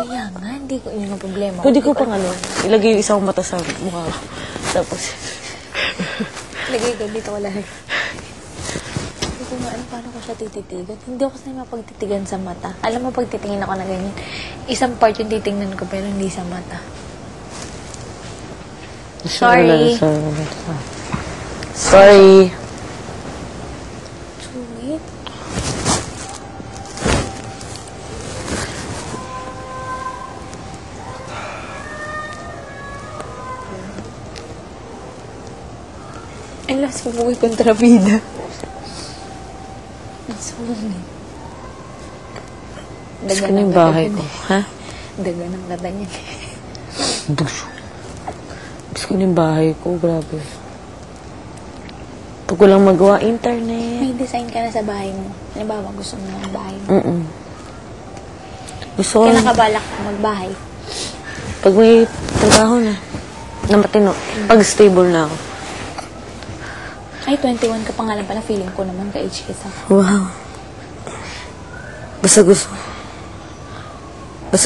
Kaya nga, hindi ko yun ang problema. Pwede ko pang ilagay yung isang mata sa mukha ko. Tapos, lagay ko dito ko lahat. Hindi ko nga alam paano ko siya tititigan. Hindi ako sanay mapagtitigan sa mata. Alam mo, pag titingin ako na ganyan, isang part yung titingnan ko, pero hindi sa mata. Sorry. Sorry. Sungit. Ay, last mo po kontrabida. Ang sungit. Gusto ko na yung bahay ko. Ha? Daga ng kata niya. Gusto ko na yung bahay ko. Grabe. Pag walang magawa, internet. May design ka na sa bahay mo. Halimbawa, gusto mo ng bahay mo. Gusto ko Kaya nakabalak magbahay. pag may trabaho na matino. Pag stable na ako. Ay, 21 ka pa nga lang pala. Feeling ko naman ka-age kita. Wow. Basta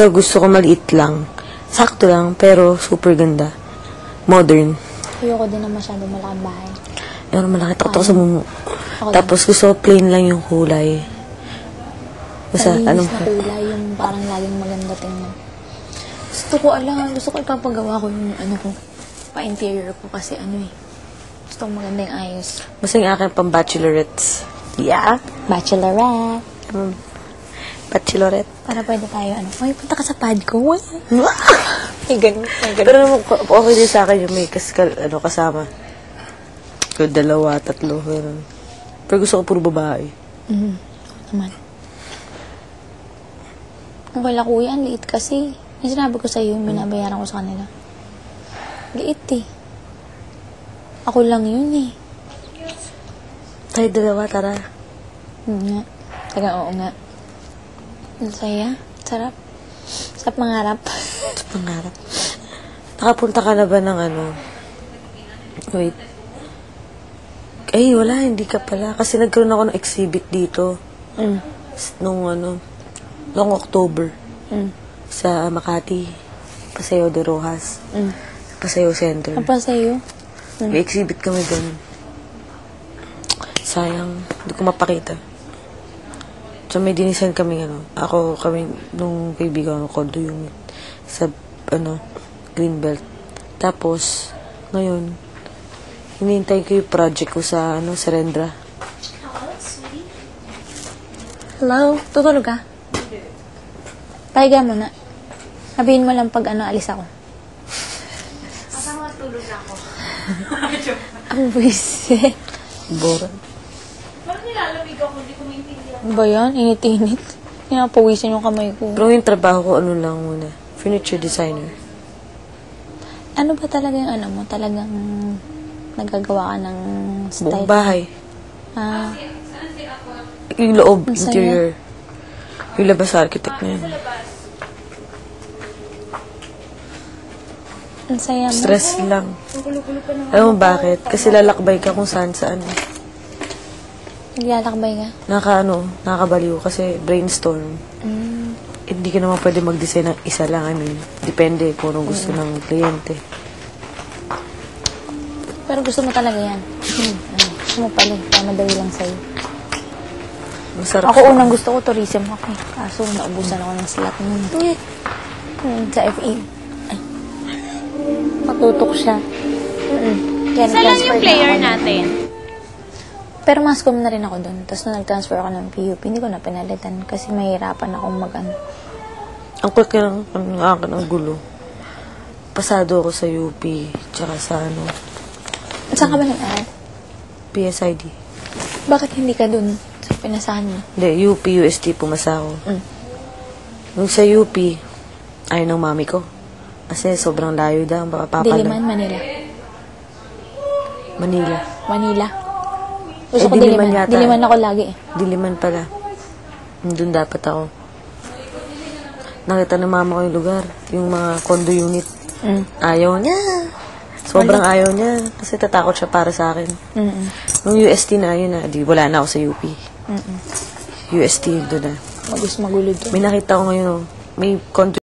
gusto ko maliit lang. Sakto lang, pero super ganda. Modern. Ayoko din na masyado malaking bahay. Pero malaki takot ako sa mumu. Ako Tapos gusto ko plain lang yung kulay. Basta, malinis na kulay, yung parang laging maganda tingnan. Gusto ko ipapagawa ko yung ko, pa-interior ko kasi gusto ko maganda yung ayos. Basta yung aking pang bachelorettes. Yeah. Bachelorette. Bachelorette. Para pwede tayo, ay, punta ka sa pad ko. Ay, ganun. Pero okay din sa akin yung may kasama. Yung 2, 3. Pero gusto ko puro babae. Naman. Wala kuya, ang liit kasi. Yung sinabi ko sa'yo, yung binabayaran ko sa kanila. Liit Ako lang yun Tayo 2, tara. Nga. Oo nga. Ang saya. Sarap. Sarap mangarap. Pangarap. Nakapunta ka na ba ng Wait. Ay, wala. Hindi ka pala. Kasi nagkaroon ako ng exhibit dito. Noong October. Sa Makati. Paseo de Rojas. Paseo Center. Ang pasayo. May exhibit kami doon. Sayang. Hindi ko mapakita. So, may dinisan kami, kami, nung kaibigan ko, condo unit. Sa, Greenbelt. Tapos, ngayon, hinihintay ko yung project ko sa, Serendra. Hello? Tutulog ka? Pahiga mo na. Sabihin mo lang pag alis ako. Kasama tulog ako. Ang buwisit. Bora. Parang nilalamig ako, hindi ko maintindihan. Ano ba yan? Init-init. Pinapawisan yung kamay ko. Pero yung trabaho ko, lang muna. Furniture designer. Ano ba talaga yung mo? Talagang nagagawa ka ng style? Buong bahay. Yung loob, Masaya. interior. Yung labas architect na yun. Ang saya mo. Stress lang. Alam mo bakit? Kasi lalakbay ka kung saan. Naglalakbay ka? Nakakabaliw kasi brainstorm. Hindi ka naman pwede mag-design ng isa lang. Depende kung anong gusto ng kliyente. Pero gusto mo talaga yan. Gusto mo pala. Kaya madali lang sa'yo. Masarap. Ako unang gusto ko tourism ako. Kaso naubusan ako ng slot nun. Sa FE. Ay. Matutok siya. Kaya Isa lang nag-transfer yung na player ako. natin. Pero mascom na rin ako doon. Tapos nung nag-transfer ako ng PUP, hindi ko na pinalitan kasi mahirapan akong Ang quick lang ang akin ang gulo. Pasado ako sa UP, tsaka sa Saan ka ba nag-aral? PSID. Bakit hindi ka doon sa pinasahan mo? Hindi, UP, UST, pumasa ako. Nung sa UP, ayaw ng mami ko. Kasi sobrang layo daw, Diliman, Manila. Manila. Gusto ko Diliman Diliman. yata. Diliman ako lagi Diliman pala. Doon dapat ako. Nakita ng mama ko yung lugar, yung mga condo unit. Ayaw niya. Sobrang ayaw niya. Kasi tatakot siya para sa akin. Nung UST na, yun na. Wala na ako sa UP. UST, doon na. Magulo doon. May nakita ko ngayon, may condo